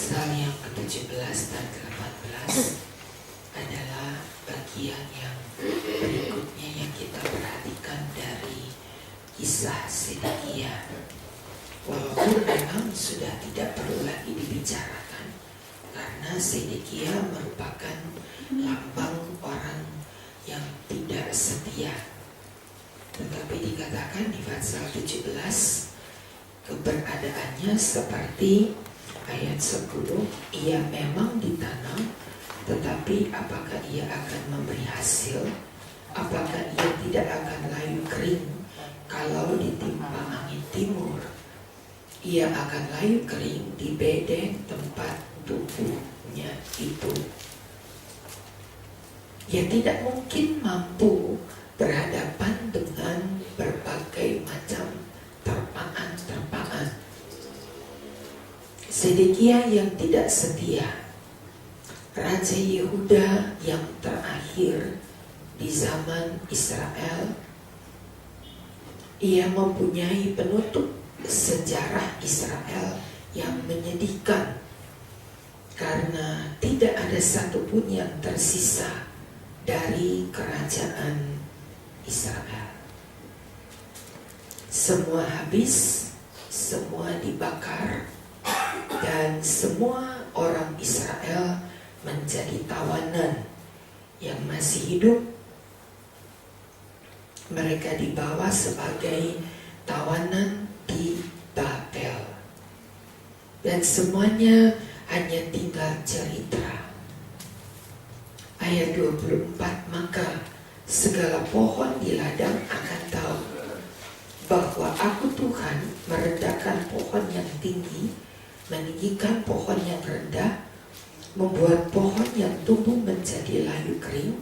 pasal yang ke-17 dan ke-18 adalah bagian yang berikutnya yang kita perhatikan dari kisah Sedekia. Walaupun memang sudah tidak perlu lagi dibicarakan, karena Sedekia merupakan lambang orang yang tidak setia. Tetapi dikatakan di pasal 17, keberadaannya seperti ayat 10, ia memang ditanam, tetapi apakah ia akan memberi hasil? Apakah ia tidak akan layu kering kalau ditimpa angin timur? Ia akan layu kering di bedeng tempat tumbuhnya itu. Ia tidak mungkin mampu berhadapan dengan berbagai macam terpaan. Sedekia yang tidak setia, Raja Yehuda yang terakhir di zaman Israel, ia mempunyai penutup sejarah Israel yang menyedihkan, karena tidak ada satupun yang tersisa dari kerajaan Israel. Semua habis, semua dibakar, dan semua orang Israel menjadi tawanan. Yang masih hidup, mereka dibawa sebagai tawanan di Babel. Dan semuanya hanya tinggal cerita. Ayat 24, maka segala pohon di ladang akan tahu bahwa aku Tuhan merendahkan pohon yang tinggi, meninggikan pohon yang rendah, membuat pohon yang tumbuh menjadi layu kering,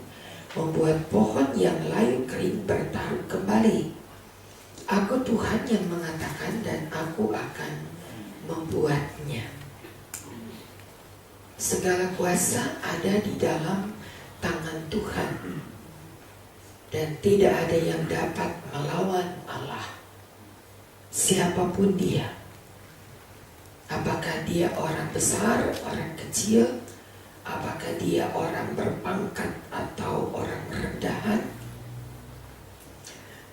membuat pohon yang layu kering bertaruh kembali. Aku Tuhan yang mengatakan, dan aku akan membuatnya. Segala kuasa ada di dalam tangan Tuhan, dan tidak ada yang dapat melawan Allah. Siapapun dia, apakah dia orang besar, orang kecil, apakah dia orang berpangkat atau orang rendahan,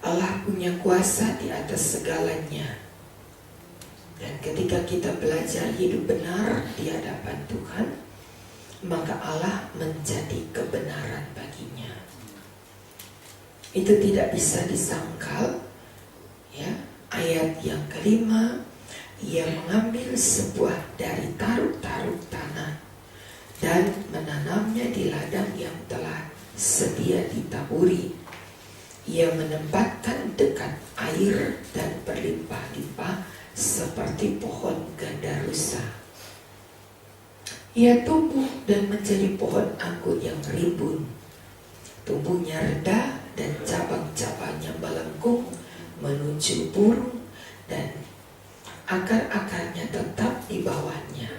Allah punya kuasa di atas segalanya. Dan ketika kita belajar hidup benar di hadapan Tuhan, maka Allah menjadi kebenaran baginya. Itu tidak bisa disangkal. Ya, ayat yang kelima, ia mengambil sebuah dari taruk-taruk tanah dan menanamnya di ladang yang telah sedia ditaburi. Ia menempatkan dekat air dan berlimpah-limpah seperti pohon gandarusa. Ia tumbuh dan menjadi pohon anggur yang rimbun. Tumbuhnya rendah dan cabang-cabangnya melengkung menuju burung, dan akar-akarnya tetap di bawahnya.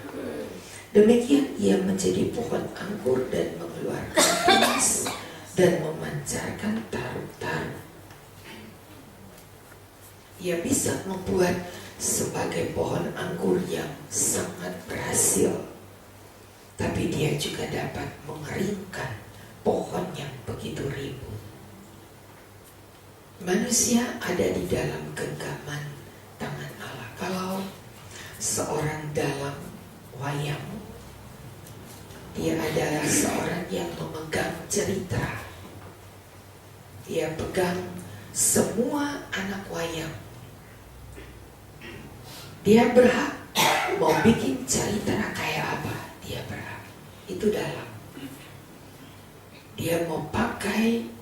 Demikian ia menjadi pohon anggur dan mengeluarkan tunas dan memancarkan taruh-taruh. Ia bisa membuat sebagai pohon anggur yang sangat berhasil, tapi dia juga dapat mengeringkan pohon yang begitu rimbun. Manusia ada di dalam genggaman tangan Allah. Kalau seorang dalang wayang, dia adalah seorang yang memegang cerita. Dia pegang semua anak wayang. Dia berhak mau bikin cerita kayak apa, dia berhak. Itu dalang. Dia mau pakai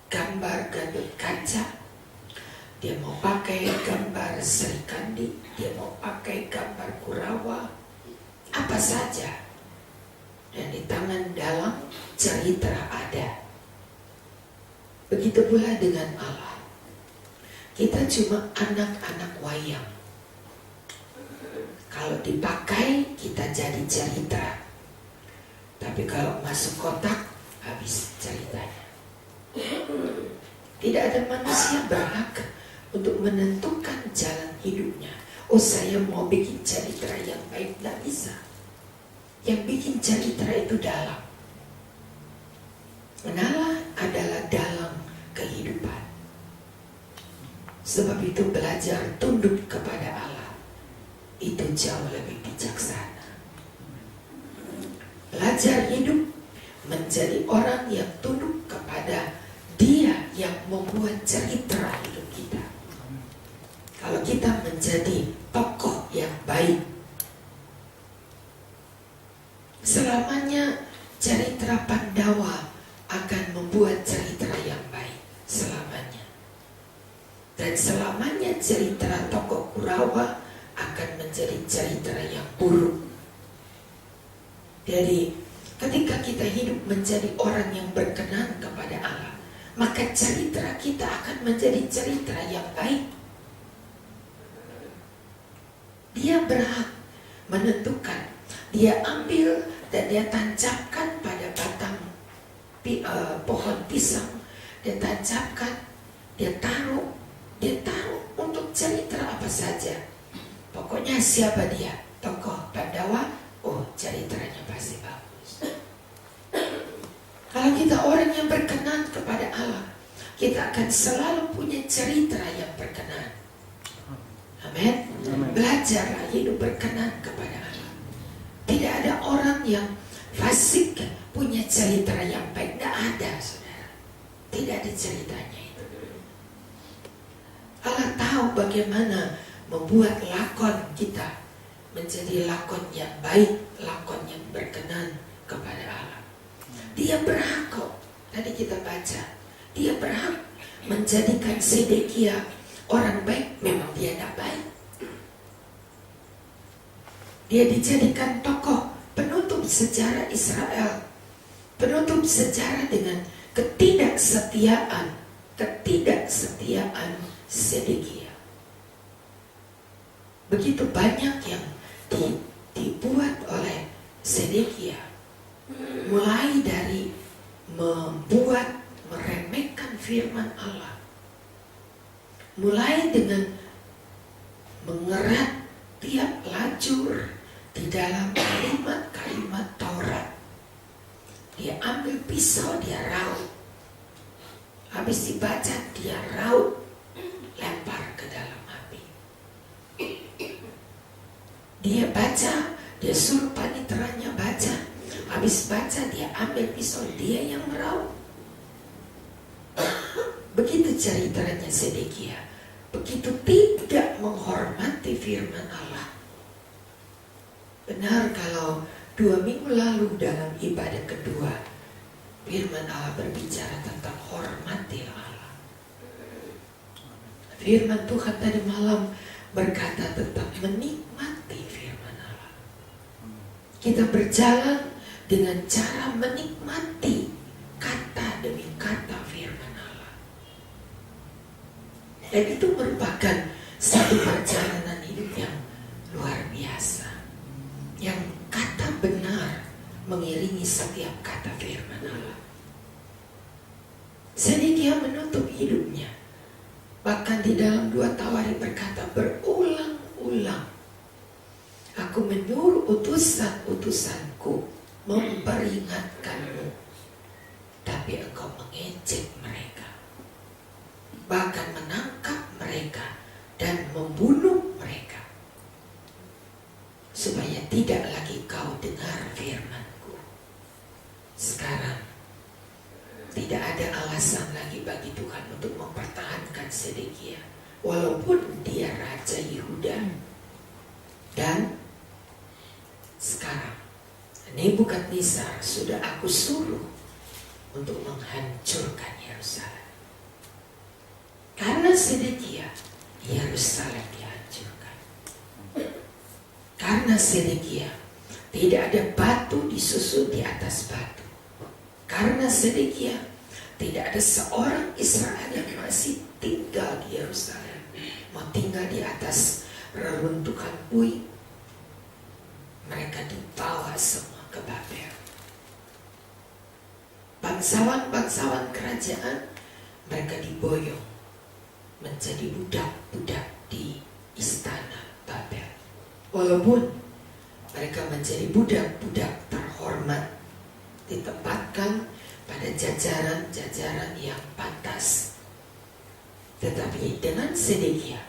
gambar Gatot Kaca, dia mau pakai gambar Sri Kandi, dia mau pakai gambar Kurawa, apa saja. Dan di tangan dalam cerita ada. Begitu pula dengan Allah. Kita cuma anak-anak wayang. Kalau dipakai kita jadi cerita, tapi kalau masuk kotak habis ceritanya. Tidak ada manusia berhak untuk menentukan jalan hidupnya, oh saya mau bikin cerita yang baik, tidak bisa. Yang bikin cerita itu dalam. Allah adalah dalam kehidupan. Sebab itu belajar tunduk kepada Allah itu jauh lebih bijaksana. Belajar hidup menjadi orang yang tunduk kepada Dia yang membuat cerita hidup kita. Kalau kita menjadi tokoh yang baik, selamanya cerita Pandawa akan membuat cerita yang baik. Selamanya. Dan selamanya cerita tokoh Kurawa akan menjadi cerita yang buruk. Jadi ketika kita hidup menjadi orang yang berkenan kepada Allah, maka cerita kita akan menjadi cerita yang baik. Dia berhak menentukan. Dia ambil dan dia tancapkan pada batang pohon pisang. Dia tancapkan, dia taruh untuk cerita apa saja. Pokoknya siapa dia? Tokoh Pandawa, oh ceritanya pasti bagus. Kalau kita orang yang berkenan kepada Allah, kita akan selalu punya cerita yang berkenan. Amin. Belajarlah hidup berkenan kepada Allah. Tidak ada orang yang fasik punya cerita yang baik. Tidak ada, saudara. Tidak ada ceritanya itu. Allah tahu bagaimana membuat lakon kita menjadi lakon yang baik, lakon yang berkenan kepada Allah. Dia berhak kok. Tadi kita baca, dia berhak menjadikan Sedekia orang baik. Memang dia tidak baik. Dia dijadikan tokoh penutup sejarah Israel, penutup sejarah dengan ketidaksetiaan Sedekia. Begitu banyak yang dibuat oleh Sedekia, mulai dari meremehkan firman Allah, mulai dengan mengerat tiap lajur di dalam kalimat-kalimat Taurat. Dia ambil pisau, dia raut. Habis dibaca, dia raut, lempar ke dalam api. Dia baca, dia suruh paniteranya baca. Habis baca, dia ambil pisau, dia yang meraut. Begitu ceritanya Sedekia. Begitu tidak menghormati firman Allah. Benar kalau 2 minggu lalu dalam ibadah kedua, firman Allah berbicara tentang hormatilah Allah. Firman Tuhan tadi malam berkata tentang menikmati firman Allah. Kita berjalan dengan cara menikmati kata demi kata firman Allah. Dan itu merupakan satu perjalanan hidup yang luar biasa. Yang kata benar mengiringi setiap kata firman Allah. Sedekia menutup hidupnya. Bahkan di dalam 2 Tawari berkata berulang-ulang, aku menyuruh utusan-utusanku memperingatkanmu, tapi engkau mengejek mereka, bahkan menangkap mereka dan membunuh mereka, supaya tidak lagi kau dengar firman-Ku. Sekarang tidak ada alasan lagi bagi Tuhan untuk mempertahankan Sedekia, walaupun dia Raja Yehuda. Dan sekarang Nebukadnezar sudah aku suruh untuk menghancurkan Yerusalem. Karena Sedekia, Yerusalem dihancurkan. Karena Sedekia, tidak ada batu disusun di atas batu. Karena Sedekia, tidak ada seorang Israel yang masih tinggal di Yerusalem, mau tinggal di atas reruntuhan puing. Mereka dibawa semua ke Babel. Bangsawan-bangsawan kerajaan, mereka diboyong menjadi budak-budak di istana Babel. Walaupun mereka menjadi budak-budak terhormat, ditempatkan pada jajaran-jajaran yang pantas. Tetapi dengan Sedekia,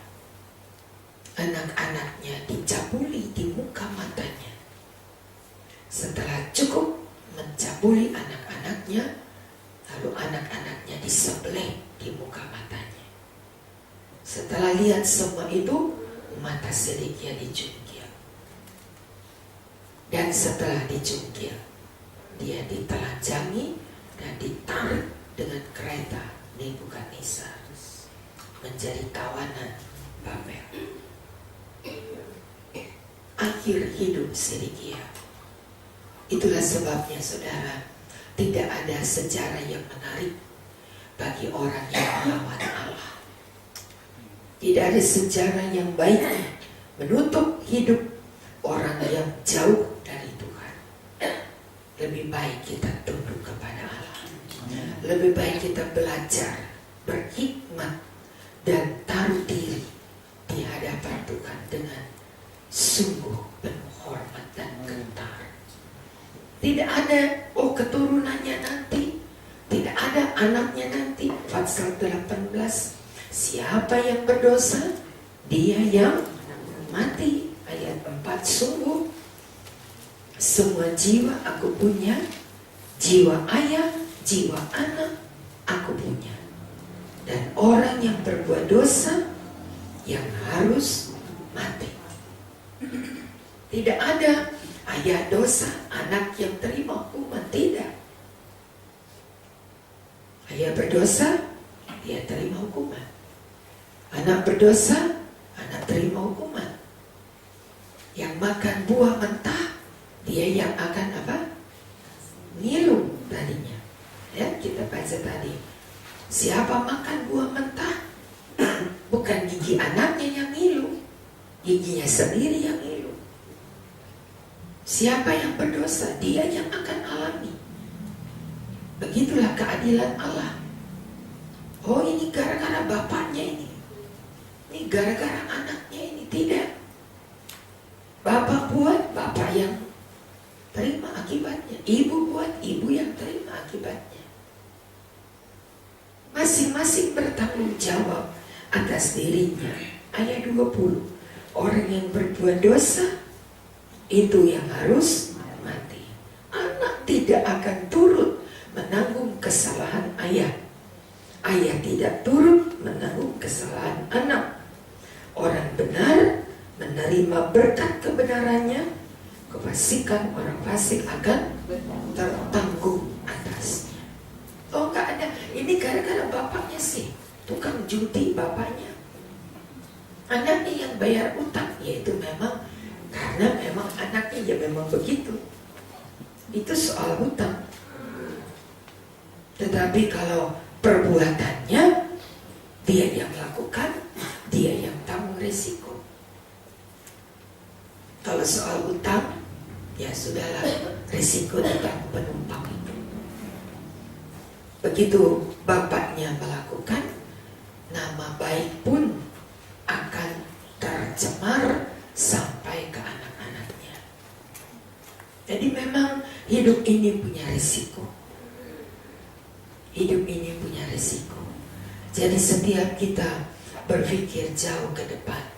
anak-anaknya dicabuli di muka matanya. Setelah cukup mencabuli anak-anaknya, lalu anak-anaknya disembelih di muka matanya. Setelah lihat semua itu, mata Sedekia dicungkil. Dan setelah dicungkil, dia ditelanjangi dan ditarik dengan kereta Nebukadnezar menjadi tawanan Babel. Akhir hidup Sedekia. Itulah sebabnya saudara, tidak ada sejarah yang menarik bagi orang yang melawan Allah. Tidak ada sejarah yang baik menutup hidup orang yang jauh dari Tuhan. Lebih baik kita tunduk kepada Allah. Lebih baik kita belajar, berhikmat, dan taruh diri di hadapan Tuhan dengan sungguh penuh hormat dan gentar. Tidak ada keturunannya nanti, tidak ada anaknya nanti. Pasal 18, siapa yang berdosa, dia yang mati. Ayat 4, sungguh semua jiwa aku punya, jiwa ayah, jiwa anak aku punya. Dan orang yang berbuat dosa yang harus mati. Tidak ada ayah dosa, anak yang terima hukuman. Tidak. Ayah berdosa, dia terima hukuman. Anak berdosa, anak terima hukuman. Yang makan buah mentah, dia yang akan apa? Ngilu tadinya. Ya, kita baca tadi. Siapa makan buah mentah, bukan gigi anaknya yang ngilu, giginya sendiri yang ngilu. Siapa yang berdosa, dia yang akan alami. Begitulah keadilan Allah. Oh, ini gara-gara bapaknya ini gara-gara anaknya ini. Tidak. Bapak buat, bapak yang terima akibatnya. Ibu buat, ibu yang terima akibatnya. Masing-masing bertanggung jawab atas dirinya. Ayat 20, orang yang berbuat dosa itu yang harus mati. Anak tidak akan turut menanggung kesalahan ayah. Ayah tidak turut menanggung kesalahan anak. Orang benar menerima berkat kebenarannya, kefasikan orang fasik akan tertanggung atasnya. Oh, enggak ada. Ini gara-gara bapaknya sih, tukang judi bapaknya. Anaknya yang bayar utang, yaitu memang karena memang anaknya ya memang begitu. Itu soal hutang. Tetapi kalau perbuatannya dia yang lakukan, dia yang tanggung risiko. Kalau soal hutang, ya sudahlah, risiko ditanggung penumpang itu. Begitu bapaknya melakukan, nama baik pun akan tercemar sampai ke anak-anaknya. Jadi memang hidup ini punya risiko. Hidup ini punya risiko. Jadi setiap kita berpikir jauh ke depan,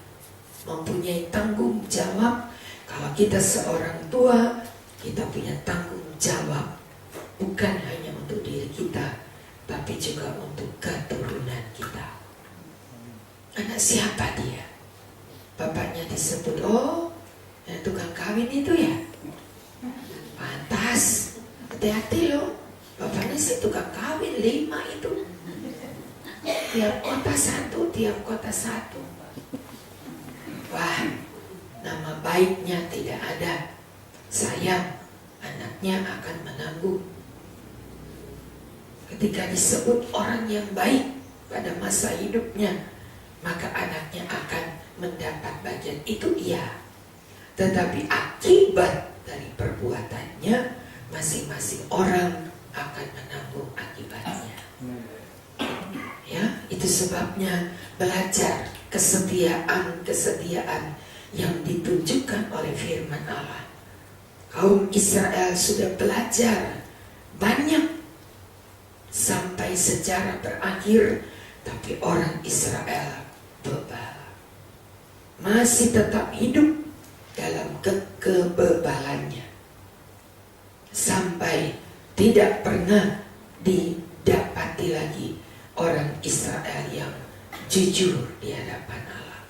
mempunyai tanggung jawab. Kalau kita seorang tua, kita punya tanggung jawab, bukan hanya untuk diri kita, tapi juga untuk keturunan kita. Anak siapa dia? Bapaknya disebut, oh, yang tukang kawin itu ya? Pantas, hati-hati loh. Bapaknya sih tukang kawin 5 itu. Tiap kota satu, tiap kota satu. Wah, nama baiknya tidak ada. Sayang, anaknya akan menanggung. Ketika disebut orang yang baik pada masa hidupnya, maka anaknya akan mendapat bagian itu, iya. Tetapi akibat dari perbuatannya, masing-masing orang akan menanggung akibatnya. Ya, itu sebabnya belajar kesetiaan yang ditunjukkan Kaum Israel sudah belajar banyak sampai sejarah berakhir, tapi orang Israel bebal, masih tetap hidup dalam kebebalannya, sampai tidak pernah didapati lagi orang Israel yang jujur di hadapan Allah.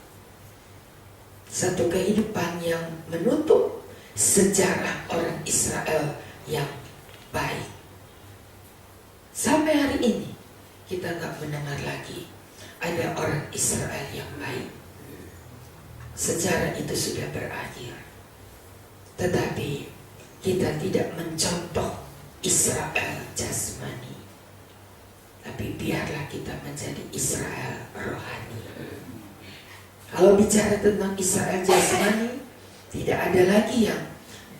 Satu kehidupan yang menutup sejarah orang Israel yang baik. Sampai hari ini kita nggak mendengar lagi ada orang Israel yang baik. Sejarah itu sudah berakhir. Tetapi kita tidak mencontoh Israel jasmani, tapi biarlah kita menjadi Israel rohani. Kalau bicara tentang Israel jasmani, tidak ada lagi yang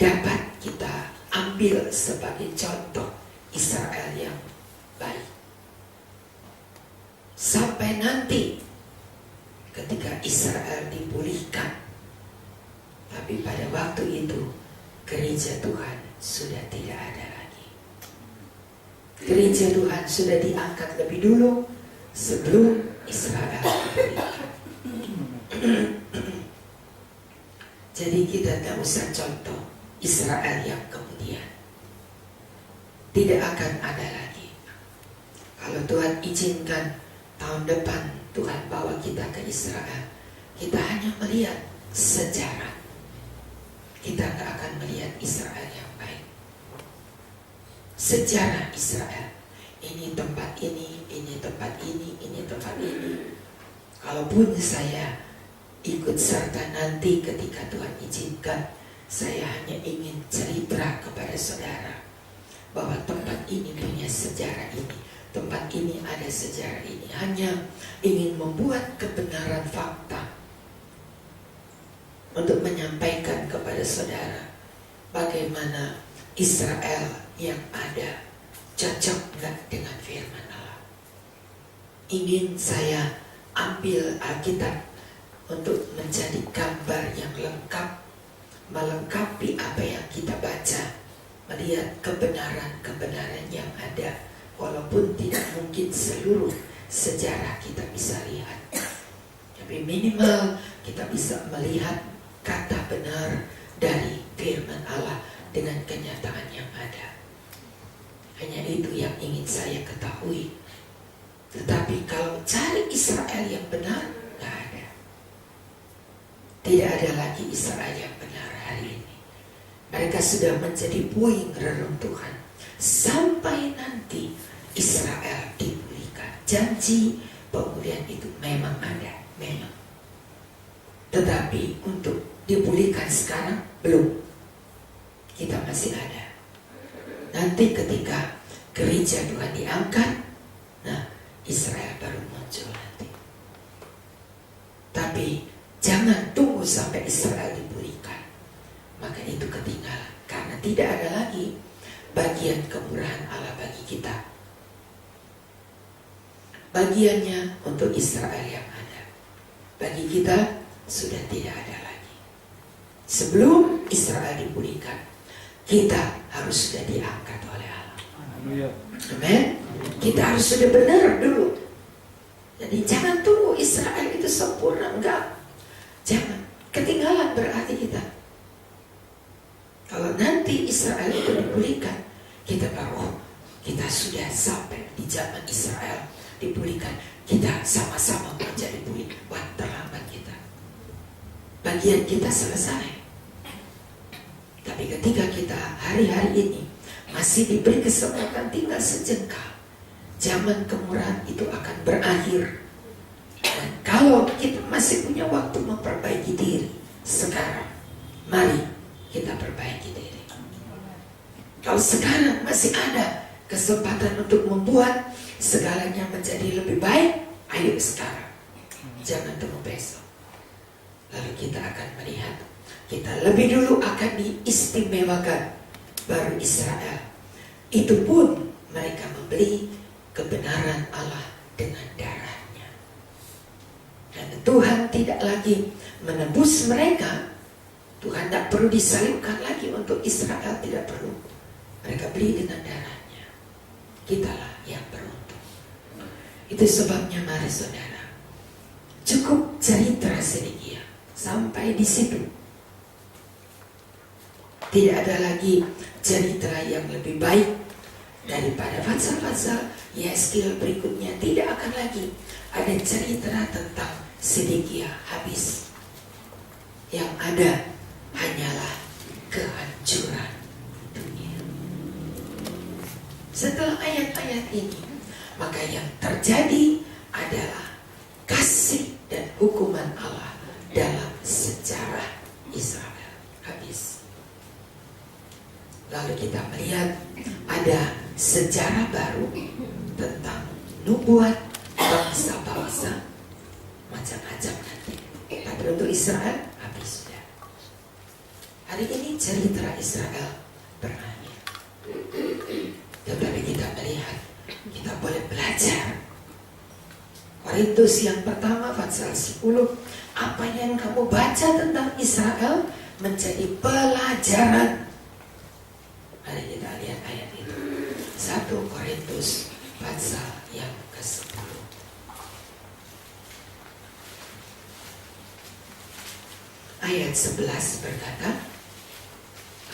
dapat kita ambil sebagai contoh Israel yang baik. Sampai nanti ketika Israel dipulihkan, tapi pada waktu itu gereja Tuhan sudah tidak ada lagi. Gereja Tuhan sudah diangkat lebih dulu sebelum Israel dipulihkan. Jadi kita tidak usah contoh Israel yang kemudian. Tidak akan ada lagi. Kalau Tuhan izinkan tahun depan Tuhan bawa kita ke Israel, kita hanya melihat sejarah. Kita tidak akan melihat Israel yang baik. Sejarah Israel, ini tempat ini tempat ini tempat ini. Kalaupun saya ikut serta nanti ketika Tuhan izinkan, saya hanya ingin cerita kepada saudara bahwa tempat ini punya sejarah ini, tempat ini ada sejarah ini. Hanya ingin membuat kebenaran fakta untuk menyampaikan kepada saudara bagaimana Israel yang ada cocok nggak dengan firman Allah. Ingin saya ambil Alkitab untuk menjadi gambar yang lengkap, melengkapi apa yang kita baca, melihat kebenaran-kebenaran yang ada, walaupun tidak mungkin seluruh sejarah kita bisa lihat, tapi minimal kita bisa melihat kata benar dari firman Allah dengan kenyataan yang ada. Hanya itu yang ingin saya ketahui. Tetapi kalau cari Israel yang benar, nggak ada. Tidak ada lagi Israel yang benar hari ini. Mereka sudah menjadi puing reruntuhan sampai nanti Israel dipulihkan. Janji pemulihan itu memang ada, memang. Tetapi untuk dipulihkan sekarang belum. Kita masih ada. Nanti ketika gereja Tuhan diangkat, nah Israel baru muncul nanti. Tapi jangan tunggu sampai Israel dipulihkan, maka itu ketinggalan. Karena tidak ada lagi bagian kemurahan Allah bagi kita. Bagiannya untuk Israel yang ada. Bagi kita sudah tidak ada lagi. Sebelum Israel dipulihkan, kita harus sudah diangkat oleh Allah. Amin. Kita harus sudah benar dulu. Jadi jangan tunggu Israel itu sempurna, enggak. Jangan. Ketinggalan berarti kita. Kalau nanti Israel itu dipulihkan, kita baru kita sudah sampai di zaman Israel dipulihkan. Kita sama-sama menjadi pulih. Wah, terlambat kita. Bagian kita selesai. Tapi ketika kita hari-hari ini masih diberi kesempatan tinggal sejengkal, zaman kemurahan itu akan berakhir. Dan kalau kita masih punya waktu memperbaiki diri sekarang, mari kita perbaiki diri. Kalau sekarang masih ada kesempatan untuk membuat segalanya menjadi lebih baik, ayo sekarang. Jangan tunggu besok. Lalu kita akan melihat, kita lebih dulu akan diistimewakan. Baru Israel, itu pun mereka membeli kebenaran Allah dengan darahnya. Dan Tuhan tidak lagi menebus mereka Tuhan tidak perlu disalibkan lagi untuk Israel, tidak perlu. Mereka beli dengan darahnya. Kitalah yang beruntung. Itu sebabnya mari saudara, cukup cerita Sedekia sampai di situ. Tidak ada lagi cerita yang lebih baik daripada pasal-pasal Yeskil berikutnya. Tidak akan lagi ada cerita tentang Sedekia habis. Yang ada hanyalah kehancuran dunia. Setelah ayat-ayat ini, maka yang terjadi adalah kasih dan hukuman Allah dalam sejarah Israel. Habis. Lalu kita melihat ada sejarah baru tentang nubuat bangsa-bangsa macam-macam nanti. Tapi untuk Israel habis sudah. Hari ini cerita Israel berakhir. Tetapi kita melihat, kita boleh belajar. Korintus yang pertama pasal 10, apa yang kamu baca tentang Israel menjadi pelajaran. Mari kita lihat ayat itu. 1 Korintus pasal yang ke-10. Ayat 11 berkata,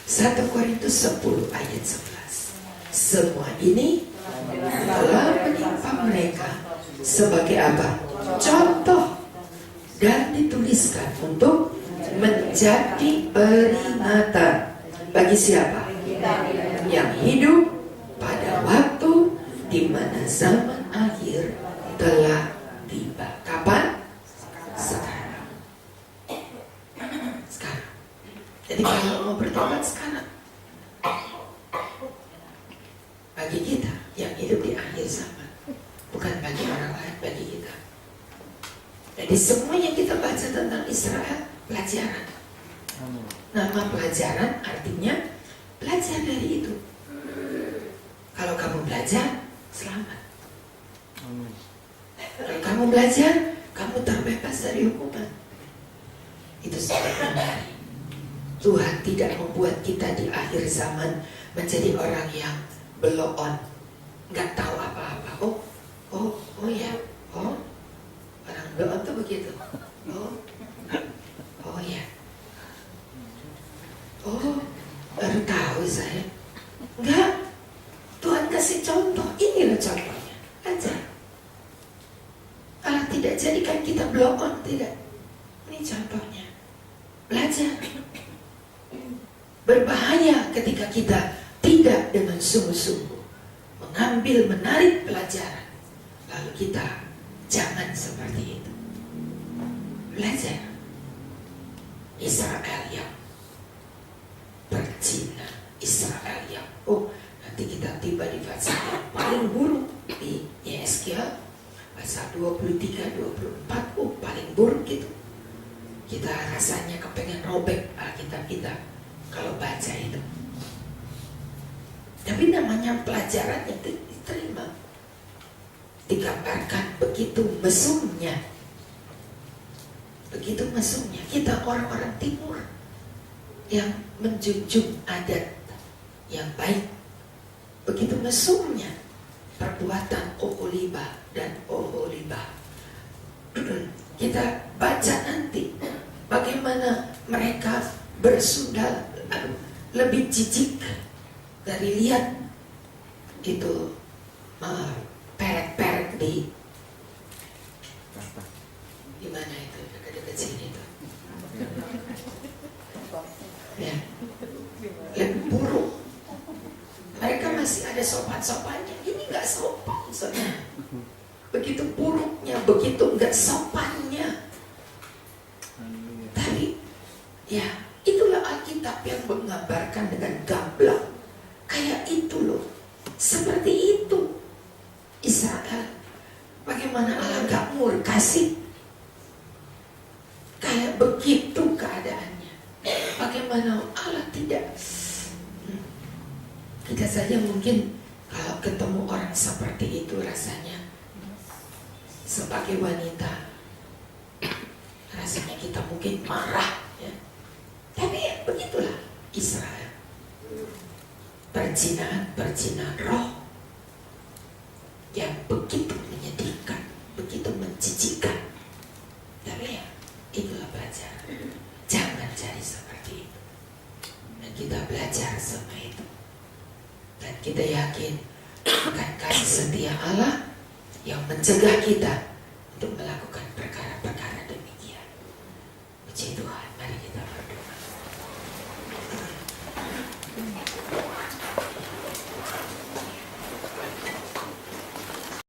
1 Korintus 10 ayat 11. Semua ini telah menimpa mereka sebagai apa? Contoh, dan dituliskan untuk menjadi peringatan bagi siapa? Yang hidup pada waktu di mana zaman akhir telah tiba. Kapan? Sekarang. Sekarang. Jadi kalau mau bertobat sekarang, bagi kita yang hidup di akhir zaman, bukan bagi orang lain, bagi kita. Jadi semua yang kita baca tentang Israel pelajaran. Nama pelajaran artinya belajar dari itu. Kalau kamu belajar, selamat. Kalau kamu belajar, kamu terbebas dari hukuman. Itu sebabnya mari, Tuhan tidak membuat kita di akhir zaman menjadi orang yang belon, nggak tahu apa-apa. Oh ya, orang belon tuh begitu. Oh ya, baru tahu saya. Enggak, Tuhan kasih contoh. Ini loh contohnya. Ajar. Allah tidak jadikan kita belon, tidak. Ini contohnya. Belajar. Berbahaya ketika kita tidak dengan sungguh-sungguh menarik pelajaran, lalu kita jangan seperti itu. Belajar. Israel yang berzina, Israel yang nanti kita tiba di pasal yang paling buruk di Yeskil pasal 23, 24, paling buruk gitu. Kita rasanya kepengen robek Alkitab kita kalau baca itu. Tapi namanya pelajaran itu diterima. Digambarkan begitu mesumnya. Begitu mesumnya kita orang-orang timur yang menjunjung adat yang baik. Begitu mesumnya perbuatan Oholiba dan Oholiba. Kita baca nanti bagaimana mereka bersundal lebih jijik dari lihat itu perek-perek di mana itu dekat-dekat sini itu. Ya, lebih buruk. Mereka masih ada sopan-sopannya. Ini nggak sopan, saudara. Begitu buruknya, begitu nggak sopannya. Tapi, ya itulah Alkitab yang menggambarkan dengan gamblang. Kayak itu loh. Seperti itu Israel. Bagaimana Allah gak murkasih. Kayak begitu keadaannya. Bagaimana Allah tidak. Kita saja mungkin kalau ketemu orang seperti itu rasanya sebagai wanita, rasanya kita mungkin marah ya. Tapi begitulah Israel. Perzinaan roh yang begitu menyedihkan, begitu menjijikkan. Tapi ya, itulah pelajaran. Jangan cari seperti itu. Dan kita belajar sama itu. Dan kita yakin akan kasih setia Allah yang mencegah kita untuk melakukan perkara-perkara demikian. Puji Tuhan, mari kita berdoa.